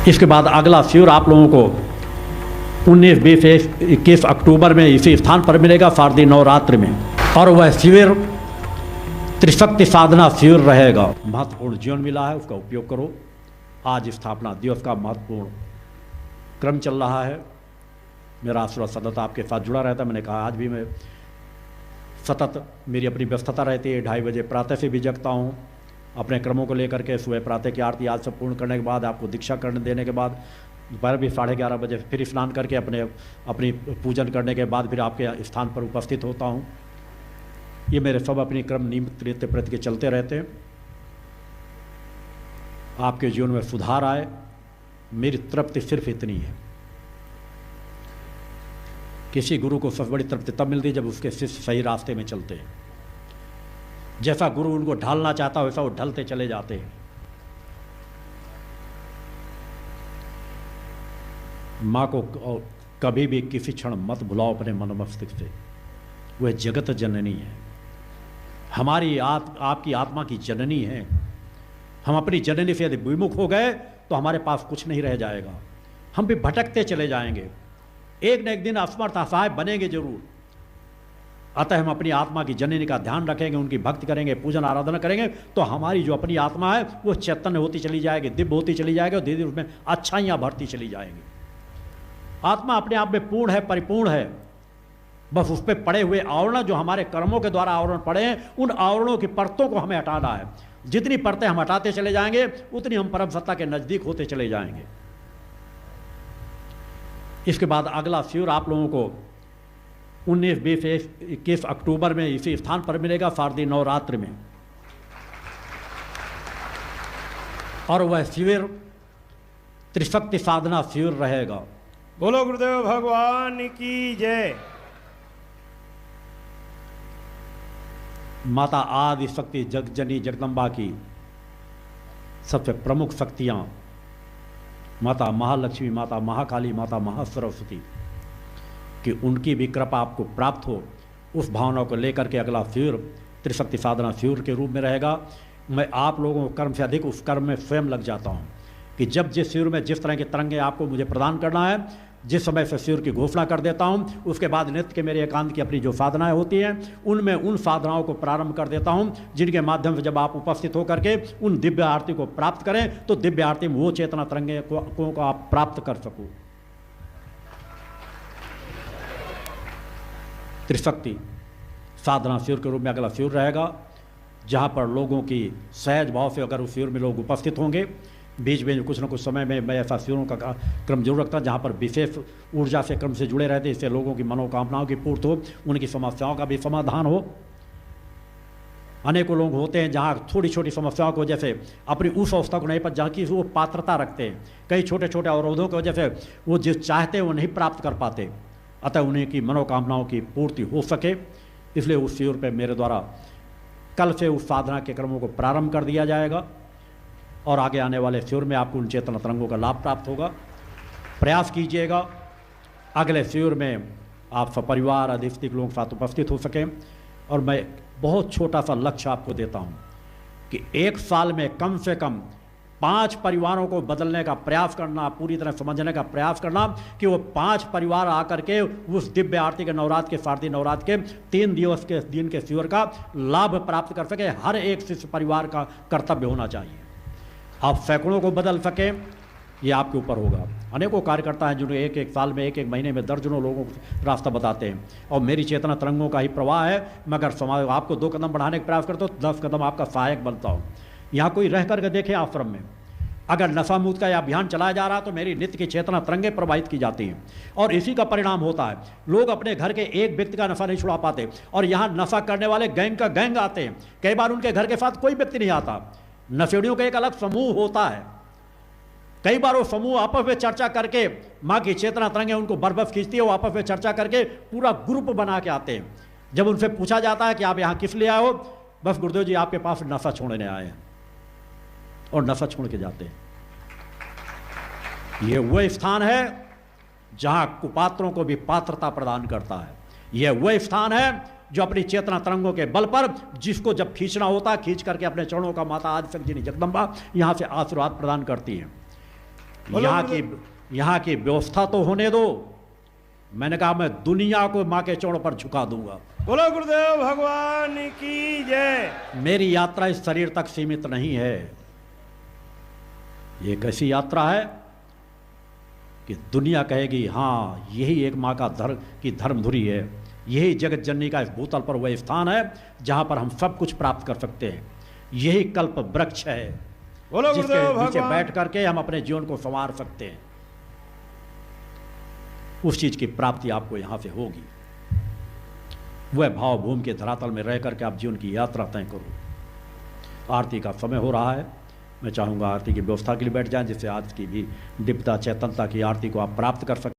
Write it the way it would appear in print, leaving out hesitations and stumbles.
इसके बाद अगला शिविर आप लोगों को 19, 20, 21 अक्टूबर में इसी स्थान पर मिलेगा शारदीय नवरात्र में, और वह शिविर त्रिशक्ति साधना शिविर रहेगा। महत्वपूर्ण जीवन मिला है, उसका उपयोग करो। आज स्थापना दिवस का महत्वपूर्ण क्रम चल रहा है। मेरा आशीर्वाद सतत आपके साथ जुड़ा रहता है। मैंने कहा आज भी मैं सतत मेरी अपनी व्यस्तता रहती है। 2:30 बजे प्रातः से भी जगता हूँ अपने क्रमों को लेकर के। सुबह प्रातः की आरती आज से पूर्ण करने के बाद, आपको दीक्षा करने देने के बाद, दोपहर भी 11:30 बजे फिर स्नान करके अपनी पूजन करने के बाद फिर आपके स्थान पर उपस्थित होता हूँ। ये मेरे सब अपनी क्रम नियमित रीति प्रति के चलते रहते हैं। आपके जीवन में सुधार आए, मेरी तृप्ति सिर्फ इतनी है। किसी गुरु को सबसे बड़ी तृप्ति तब मिलती है जब उसके शिष्य सही रास्ते में चलते हैं। जैसा गुरु उनको ढालना चाहता है वैसा वो ढलते चले जाते हैं। माँ को कभी भी किसी क्षण मत भुलाओ अपने मन मस्तिष्क से। वह जगत जननी है, हमारी आपकी आत्मा की जननी है। हम अपनी जननी से यदि विमुख हो गए तो हमारे पास कुछ नहीं रह जाएगा। हम भी भटकते चले जाएंगे, एक न एक दिन असमर्थ असहाय बनेंगे जरूर। अतः हम अपनी आत्मा की जननी का ध्यान रखेंगे, उनकी भक्ति करेंगे, पूजन आराधना करेंगे, तो हमारी जो अपनी आत्मा है वो चैतन्य होती चली जाएगी, दिव्य होती चली जाएगी, और धीरे धीरे उसमें अच्छाइयाँ बढ़ती चली जाएंगी। आत्मा अपने आप में पूर्ण है, परिपूर्ण है। बस उस पर पड़े हुए आवरण, जो हमारे कर्मों के द्वारा आवरण पड़े हैं, उन आवरणों की परतों को हमें हटाना है। जितनी परतें हम हटाते चले जाएंगे उतनी हम परम सत्ता के नजदीक होते चले जाएंगे। इसके बाद अगला शिविर आप लोगों को 19, 20, 21 अक्टूबर में इसी स्थान पर मिलेगा शारदीय नवरात्र में, और वह शिविर त्रिशक्ति साधना शिविर रहेगा। बोलो गुरुदेव भगवान की जय। माता आदि शक्ति जगजनी जगदम्बा की सबसे प्रमुख शक्तियां माता महालक्ष्मी, माता महाकाली, माता महासरस्वती कि उनकी भी कृपा आपको प्राप्त हो, उस भावना को लेकर के अगला शिविर त्रिशक्ति साधना शिविर के रूप में रहेगा। मैं आप लोगों को कर्म से अधिक उस कर्म में स्वयं लग जाता हूं कि जब जिस शिविर में जिस तरह के तरंगे आपको मुझे प्रदान करना है, जिस समय से शिविर की घोषणा कर देता हूं, उसके बाद नित्य के मेरे एकांत की अपनी जो साधनाएं होती हैं, उनमें उन साधनाओं को प्रारंभ कर देता हूं, जिनके माध्यम से जब आप उपस्थित होकर के उन दिव्य आरती को प्राप्त करें तो दिव्य आरती में वो चेतना तरंगे को आप प्राप्त कर सको। त्रिशक्ति साधना शिविर के रूप में अगला शिविर रहेगा, जहां पर लोगों की सहज भाव से अगर उस शिविर में लोग उपस्थित होंगे, बीच में कुछ न कुछ समय में मैं ऐसा शिविरों का क्रम जरूर रखता हूँ जहाँ पर विशेष ऊर्जा से क्रम से जुड़े रहते, इससे लोगों की मनोकामनाओं की पूर्ति हो, उनकी समस्याओं का भी समाधान हो। अनेकों लोग होते हैं जहाँ छोटी छोटी समस्याओं की वजह से अपनी उस अवस्था को नहीं पर जहाँ की वो पात्रता रखते हैं, कई छोटे छोटे अवरोधों की वजह से वो जिस चाहते हैं वो नहीं प्राप्त कर पाते। अतः उन्हें की मनोकामनाओं की पूर्ति हो सके, इसलिए उस शिविर पर मेरे द्वारा कल से उस साधना के क्रमों को प्रारंभ कर दिया जाएगा, और आगे आने वाले शिविर में आपको उन चेतना तरंगों का लाभ प्राप्त होगा। प्रयास कीजिएगा अगले शिविर में आप सपरिवार अधिष्ठित लोगों के साथ उपस्थित हो सकें। और मैं बहुत छोटा सा लक्ष्य आपको देता हूं कि 1 साल में कम से कम 5 परिवारों को बदलने का प्रयास करना, पूरी तरह समझने का प्रयास करना कि वो 5 परिवार आकर के उस दिव्य आरती के नवरात्र के शारदीय नवरात्र के 3 दिवस के दिन के शिविर का लाभ प्राप्त कर सके। हर एक शिष्य परिवार का कर्तव्य होना चाहिए। आप सैकड़ों को बदल सकें, ये आपके ऊपर होगा। अनेकों कार्यकर्ता हैं जिन्हें एक साल में, एक महीने में दर्जनों लोगों को रास्ता बताते हैं, और मेरी चेतना तरंगों का ही प्रवाह है। मगर समाज आपको 2 कदम बढ़ाने का प्रयास करता हूँ, 10 कदम आपका सहायक बनता हूँ। यहाँ कोई रह करके देखे आश्रम में, अगर नशा मुक्त का यह अभियान चलाया जा रहा है तो मेरी नित्य की चेतना तरंगे प्रवाहित की जाती हैं, और इसी का परिणाम होता है लोग अपने घर के एक व्यक्ति का नशा नहीं छुड़ा पाते, और यहाँ नशा करने वाले गैंग का गैंग आते हैं। कई बार उनके घर के साथ कोई व्यक्ति नहीं आता, नशेड़ियों का एक अलग समूह होता है। कई बार वो समूह आपस में चर्चा करके, माँ की चेतना तरंगे उनको बर्बस खींचती है, वो आपस में चर्चा करके पूरा ग्रुप बना के आते हैं। जब उनसे पूछा जाता है कि आप यहाँ किस लिए आए हो, बस गुरुदेव जी आपके पास नशा छोड़ने आए हैं, और नशा छोड़ के जाते हैं। यह वह स्थान है जहां कुपात्रों को भी पात्रता प्रदान करता है। यह वह स्थान है जो अपनी चेतना तरंगों के बल पर जिसको जब खींचना होता है खींच करके अपने चरणों का माता आदिशक्ति जगदम्बा यहां से आशीर्वाद प्रदान करती है। बोलो यहाँ की व्यवस्था तो होने दो। मैंने कहा मैं दुनिया को माँ के चौड़ पर झुका दूंगा। बोलो गुरुदेव भगवान की जय। मेरी यात्रा इस शरीर तक सीमित नहीं है। ये एक ऐसी यात्रा है कि दुनिया कहेगी हाँ यही एक माँ का धर्मधुरी है, यही जगत जननी का इस भूतल पर वह स्थान है जहां पर हम सब कुछ प्राप्त कर सकते हैं। यही कल्प वृक्ष है बोलो जिसके गुरुदेव नीचे भगवान। बैठ करके हम अपने जीवन को संवार सकते हैं। उस चीज की प्राप्ति आपको यहां से होगी। वह भाव भूमि के धरातल में रह करके आप जीवन की यात्रा तय करो। आरती का समय हो रहा है। मैं चाहूंगा आरती की व्यवस्था के लिए बैठ जाएं, जिससे आज की भी दिव्यता चैतन्यता की आरती को आप प्राप्त कर सकें।